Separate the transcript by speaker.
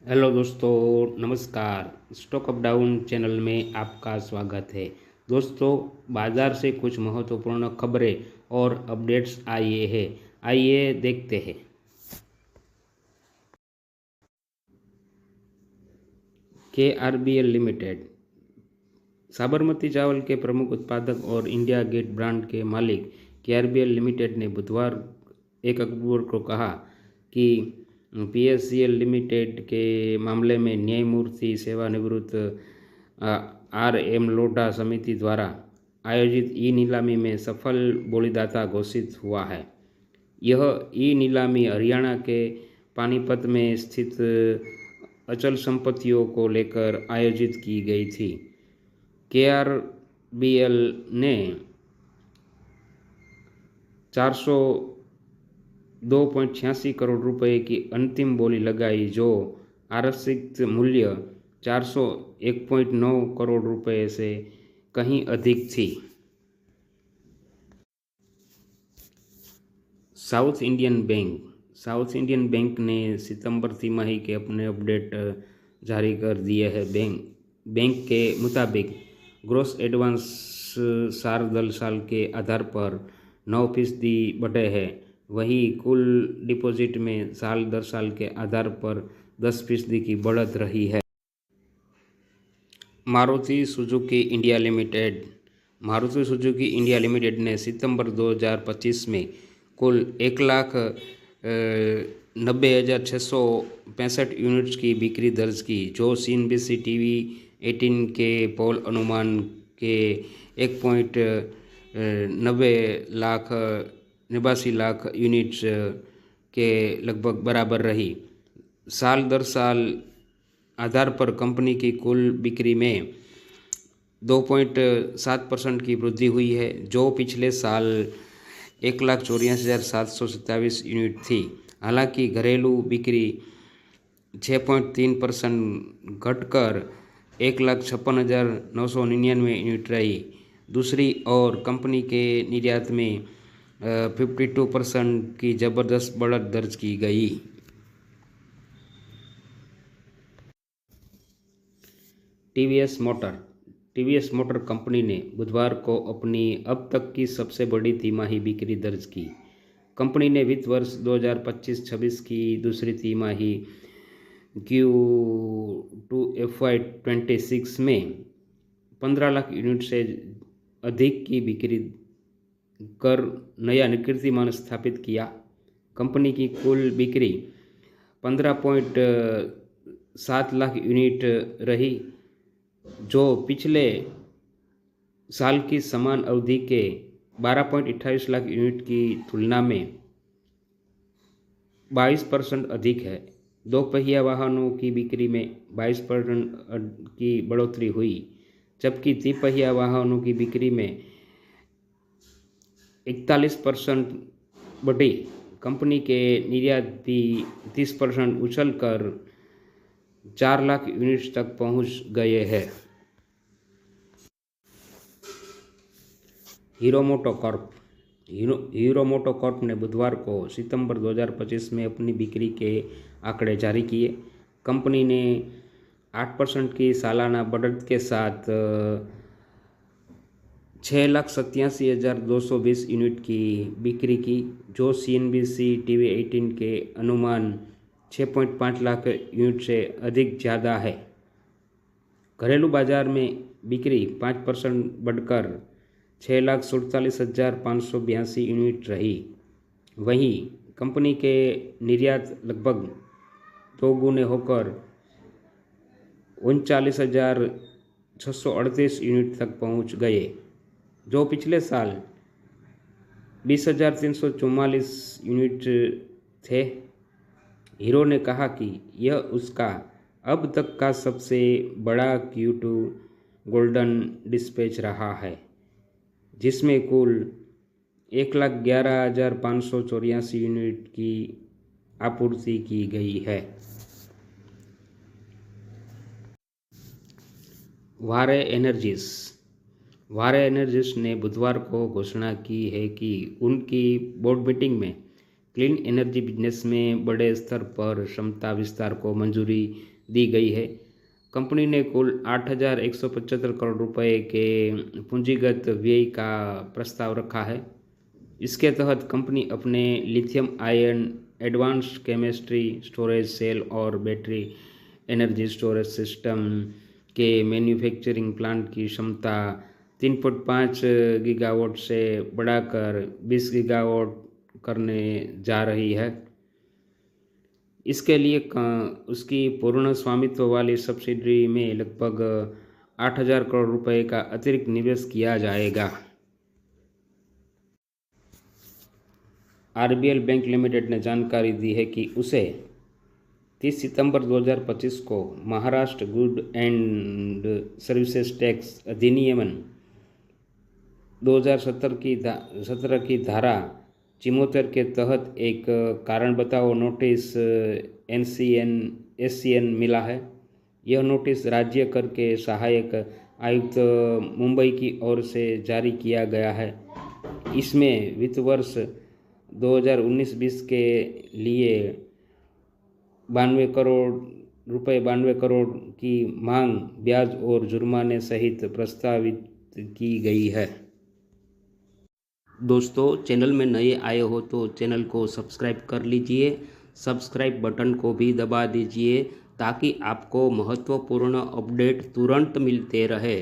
Speaker 1: Hello दोस्तों, नमस्कार। Stock up down channel में आपका स्वागत है। दोस्तों, बाज़ार से कुछ महत्वपूर्ण खबरें और अपडेट्स आए हैं। आइए देखते हैं। KRBL लिमिटेड साबरमती चावल के प्रमुख उत्पादक और इंडिया गेट ब्रांड के मालिक KRBL लिमिटेड ने बुधवार 1 अक्टूबर को कहा कि PSCL लिमिटेड के मामले में न्यायमूर्ति सेवानिवृत्त RM लोढ़ा समिति द्वारा आयोजित ई नीलामी में सफल बोलीदाता घोषित हुआ है। यह ई नीलामी हरियाणा के पानीपत में स्थित अचल संपत्तियों को लेकर आयोजित की गई थी। KRBL ने 402.86 करोड़ रुपए की अंतिम बोली लगाई, जो आरक्षित मूल्य 401.9 करोड़ रुपए से कहीं अधिक थी। साउथ इंडियन बैंक ने सितंबर तिमाही के अपने अपडेट जारी कर दिए हैं। बैंक के मुताबिक ग्रोस एडवांस साल के आधार पर 9% बढ़े हैं। वहीं कुल डिपॉजिट में साल दर साल के आधार पर 10% की बढ़त रही है। मारुति सुजुकी इंडिया लिमिटेड ने सितंबर 2025 में कुल 1,90,665 यूनिट्स की बिक्री दर्ज की, जो CNBC TV 18 के पोल अनुमान के 1.89 लाख यूनिट्स के लगभग बराबर रही। साल दर साल आधार पर कंपनी की कुल बिक्री में 2.7% की वृद्धि हुई है, जो पिछले साल 1,84,727 यूनिट थी। हालांकि घरेलू बिक्री 6.3% घटकर 1,56,999 यूनिट रही। दूसरी ओर कंपनी के निर्यात में 52% की जबरदस्त बढ़त दर्ज की गई। टीवीएस मोटर कंपनी ने बुधवार को अपनी अब तक की सबसे बड़ी तिमाही बिक्री दर्ज की। कंपनी ने वित्त वर्ष 2025-26 की दूसरी तिमाही Q2 FY26 में 15 लाख यूनिट से अधिक की बिक्री कर नया कीर्तिमान स्थापित किया। कंपनी की कुल बिक्री 15.7 लाख यूनिट रही, जो पिछले साल की समान अवधि के 12.28 लाख यूनिट की तुलना में 22% अधिक है। दोपहिया वाहनों की बिक्री में 22% की बढ़ोतरी हुई, जबकि तिपहिया वाहनों की बिक्री में 41% बढ़ी। कंपनी के निर्यात भी 30% उछलकर 4 लाख यूनिट्स तक पहुंच गए हैं। हीरो मोटोकॉर्प ने बुधवार को सितंबर 2025 में अपनी बिक्री के आंकड़े जारी किए। कंपनी ने 8% की सालाना बढ़त के साथ 6,87,220 यूनिट की बिक्री की, जो CNBC TV 18 के अनुमान 6.5 लाख यूनिट से अधिक ज़्यादा है। घरेलू बाजार में बिक्री 5% बढ़कर 6,47,582 यूनिट रही। वहीं कंपनी के निर्यात लगभग दोगुने होकर 39,638 यूनिट तक पहुंच गए, जो पिछले साल 20,344 यूनिट थे। हीरो ने कहा कि यह उसका अब तक का सबसे बड़ा Q2 गोल्डन डिस्पैच रहा है, जिसमें कुल 1,11,584 यूनिट की आपूर्ति की गई है। वारे एनर्जीज ने बुधवार को घोषणा की है कि उनकी बोर्ड मीटिंग में क्लीन एनर्जी बिजनेस में बड़े स्तर पर क्षमता विस्तार को मंजूरी दी गई है। कंपनी ने कुल 8,175 करोड़ रुपए के पूंजीगत व्यय का प्रस्ताव रखा है। इसके तहत कंपनी अपने lithium ion advanced chemistry storage cell और बैटरी एनर्जी स्टोरेज सिस्टम के मैन्युफैक्चरिंग प्लांट की क्षमता 3.5 गीगावाट से बढ़ाकर 20 गीगावाट करने जा रही है। इसके लिए उसकी पूर्ण स्वामित्व वाली सब्सिडरी में लगभग 8,000 करोड़ रुपए का अतिरिक्त निवेश किया जाएगा। आरबीएल बैंक लिमिटेड ने जानकारी दी है कि उसे 30 सितंबर 2025 को Maharashtra good and services tax अधिनियम 2017 की धारा 74 के तहत एक कारण बताओ नोटिस एससीएन मिला है। यह नोटिस राज्य कर के सहायक आयुक्त मुंबई की ओर से जारी किया गया है। इसमें वित्त वर्ष 2019-20 के लिए 92 करोड़ की मांग ब्याज और जुर्माने सहित प्रस्तावित की गई है। दोस्तों, चैनल में नए आए हो तो चैनल को सब्सक्राइब कर लीजिए। सब्सक्राइब बटन को भी दबा दीजिए ताकि आपको महत्वपूर्ण अपडेट तुरंत मिलते रहे।